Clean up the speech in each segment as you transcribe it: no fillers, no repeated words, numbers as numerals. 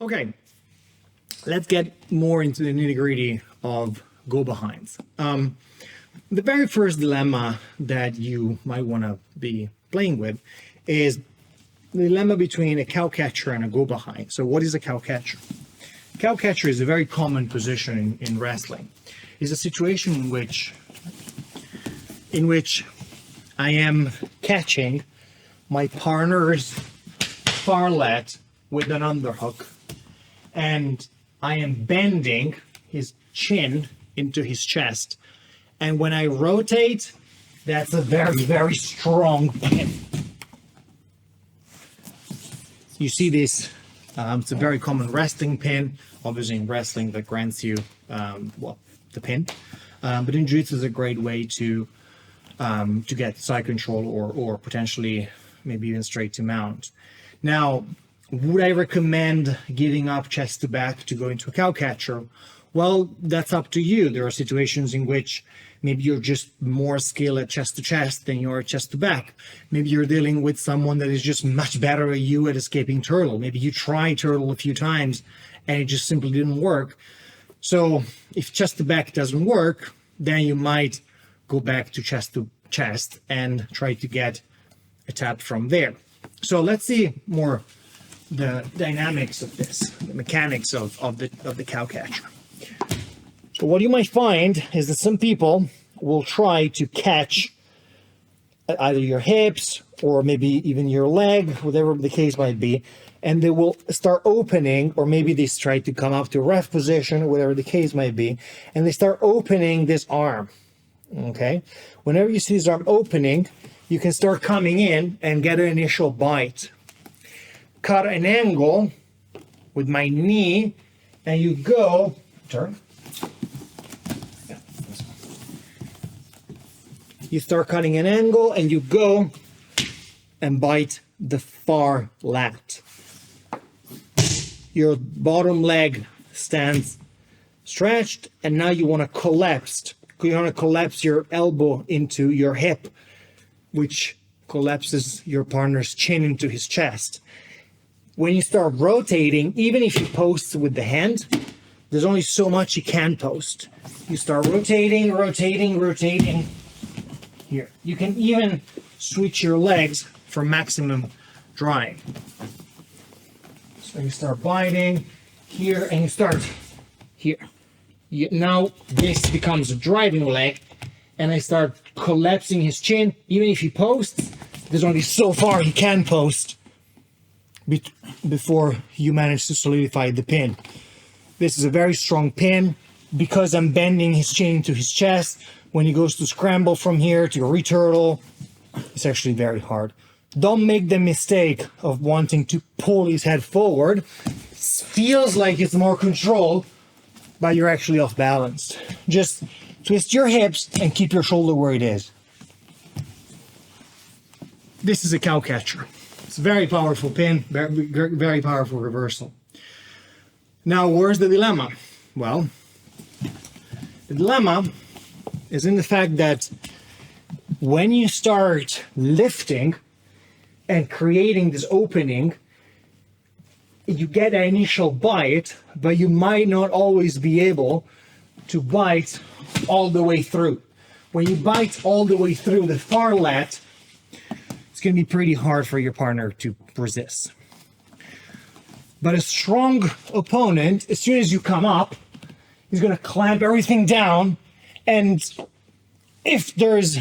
Okay, let's get more into the nitty-gritty of go behinds. The very first dilemma that you might want to be playing with is the dilemma between a cow catcher and a go behind. So what is a cow catcher? Cow catcher is a very common position in wrestling. It's a situation in which I am catching my partner's farlet with an underhook, and I am bending his chin into his chest. And when I rotate, that's a very, very strong pin. You see this, it's a very common wrestling pin. Obviously in wrestling that grants you, the pin. But in Jiu-Jitsu is a great way to get side control or potentially maybe even straight to mount. Now, would I recommend giving up chest to back to go into a cow catcher? Well, that's up to you. There are situations in which maybe you're just more skilled at chest to chest than you are at chest to back. Maybe you're dealing with someone that is just much better at you at escaping turtle. Maybe you tried turtle a few times and it just simply didn't work. So if chest to back doesn't work, then you might go back to chest and try to get a tap from there. So let's see more the dynamics of this, the mechanics of the cow catcher. So what you might find is that some people will try to catch either your hips or maybe even your leg, whatever the case might be, and they will start opening, or maybe they try to come up to ref position, whatever the case might be, and they start opening this arm. Okay, whenever you see this arm opening, you can start coming in and get an initial bite. Cut an angle with my knee, and you go, turn. You start cutting an angle and you go and bite the far lat. Your bottom leg stands stretched, and now you want to collapse. You want to collapse your elbow into your hip, which collapses your partner's chin into his chest. When you start rotating, even if you post with the hand, there's only so much you can post. You start rotating. Here. You can even switch your legs for maximum drying. So you start biting here and you start here. Now this becomes a driving leg, and I start collapsing his chin. Even if he posts, there's only so far he can post before you manage to solidify the pin. This is a very strong pin because I'm bending his chin to his chest. When he goes to scramble from here to returtle, it's actually very hard. Don't make the mistake of wanting to pull his head forward. It feels like it's more control, but you're actually off balance. Just twist your hips and keep your shoulder where it is. This is a cow catcher. It's a very powerful pin, very powerful reversal. Now, where's the dilemma? Well, the dilemma is in the fact that when you start lifting and creating this opening, you get an initial bite, but you might not always be able to bite all the way through. When you bite all the way through the far lat, it's going to be pretty hard for your partner to resist. But a strong opponent, as soon as you come up, he's going to clamp everything down, and if there's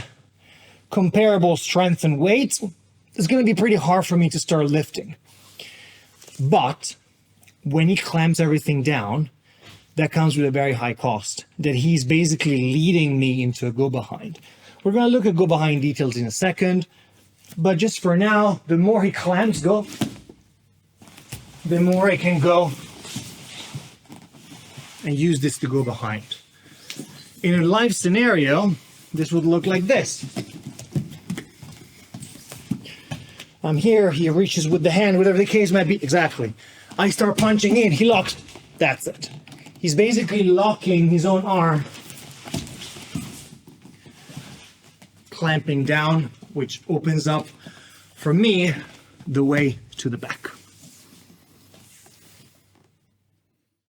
comparable strength and weight, it's going to be pretty hard for me to start lifting. But when he clamps everything down, that comes with a very high cost, that he's basically leading me into a go behind. We're going to look at go behind details in a second, but just for now, the more he clamps go, the more I can go and use this to go behind. In a live scenario, this would look like this. I'm here, he reaches with the hand, whatever the case might be. Exactly. I start punching in, he locks. That's it. He's basically locking his own arm, clamping down, which opens up, for me, the way to the back.